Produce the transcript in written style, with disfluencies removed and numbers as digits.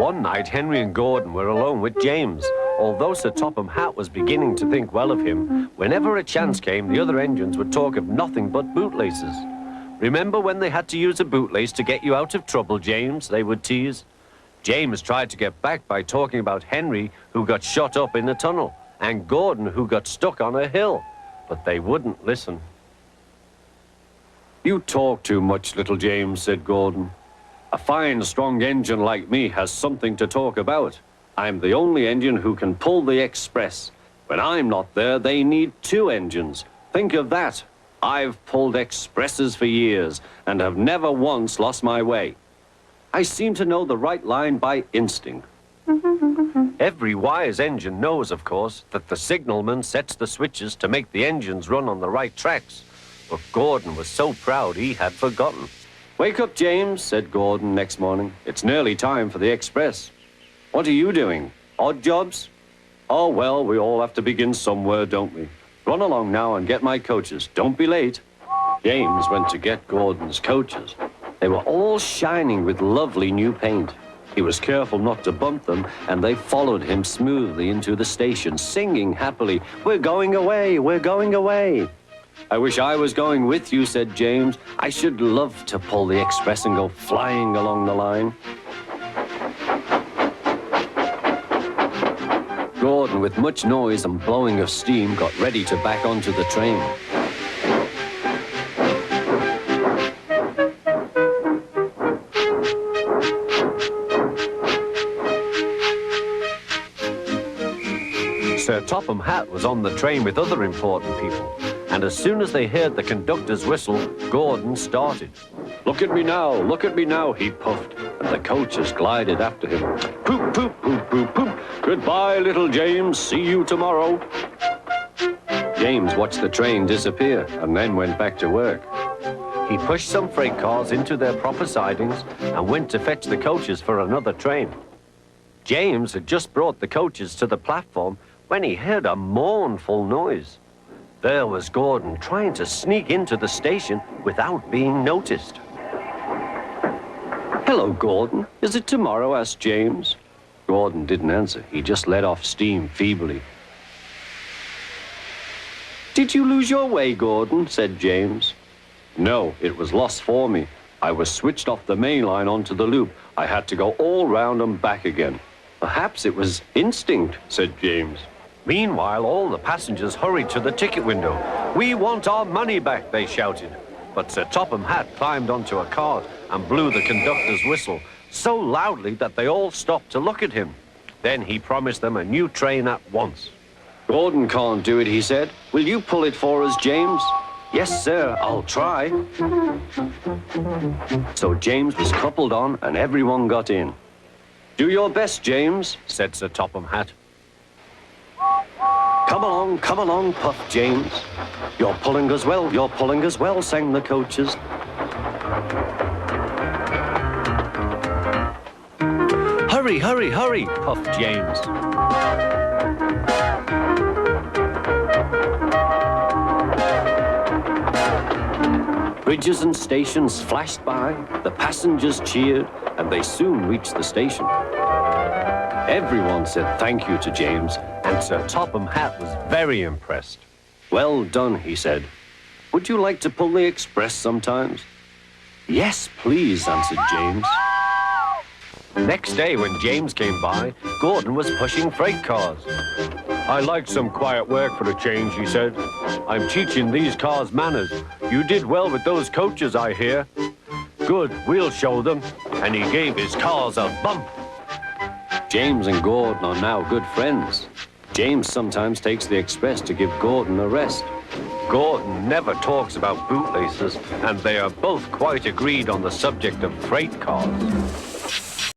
One night, Henry and Gordon were alone with James. Although Sir Topham Hatt was beginning to think well of him, whenever a chance came, the other engines would talk of nothing but bootlaces. Remember when they had to use a bootlace to get you out of trouble, James? They would tease. James tried to get back by talking about Henry, who got shot up in a tunnel, and Gordon, who got stuck on a hill. But they wouldn't listen. "You talk too much, little James," said Gordon. "A fine, strong engine like me has something to talk about. I'm the only engine who can pull the express. When I'm not there, they need 2 engines. Think of that. I've pulled expresses for years and have never once lost my way. I seem to know the right line by instinct." Every wise engine knows, of course, that the signalman sets the switches to make the engines run on the right tracks. But Gordon was so proud he had forgotten. "Wake up, James," said Gordon next morning. "It's nearly time for the express." "What are you doing? Odd jobs?" "Oh, well, we all have to begin somewhere, don't we? Run along now and get my coaches. Don't be late." James went to get Gordon's coaches. They were all shining with lovely new paint. He was careful not to bump them, and they followed him smoothly into the station, singing happily, "We're going away, we're going away." "I wish I was going with you," said James. "I should love to pull the express and go flying along the line." Gordon, with much noise and blowing of steam, got ready to back onto the train. Sir Topham Hatt was on the train with other important people, and as soon as they heard the conductor's whistle, Gordon started. Look at me now, he puffed, and the coaches glided after him. Poop, poop, poop, poop, poop. Goodbye, little James. See you tomorrow. James watched the train disappear and then went back to work. He pushed some freight cars into their proper sidings and went to fetch the coaches for another train. James had just brought the coaches to the platform when he heard a mournful noise. There was Gordon trying to sneak into the station without being noticed. "Hello, Gordon. Is it tomorrow?" asked James. Gordon didn't answer. He just let off steam feebly. "Did you lose your way, Gordon?" said James. "No, it was lost for me. I was switched off the main line onto the loop. I had to go all round and back again." "Perhaps it was instinct," said James. Meanwhile, all the passengers hurried to the ticket window. "We want our money back," they shouted. But Sir Topham Hatt climbed onto a cart and blew the conductor's whistle so loudly that they all stopped to look at him. Then he promised them a new train at once. "Gordon can't do it," he said. "Will you pull it for us, James?" "Yes, sir, I'll try." So James was coupled on and everyone got in. "Do your best, James," said Sir Topham Hatt. Come along, puffed James. You're pulling us well, sang the coaches. Hurry, hurry, hurry, puffed James. Bridges and stations flashed by, the passengers cheered, and they soon reached the station. Everyone said thank you to James, and Sir Topham Hatt was very impressed. "Well done," he said. "Would you like to pull the express sometimes?" "Yes, please," answered James. Next day, when James came by, Gordon was pushing freight cars. "I like some quiet work for a change," he said. "I'm teaching these cars manners. You did well with those coaches, I hear." "Good, we'll show them." And he gave his cars a bump. James and Gordon are now good friends. James sometimes takes the express to give Gordon a rest. Gordon never talks about bootlaces, and they are both quite agreed on the subject of freight cars.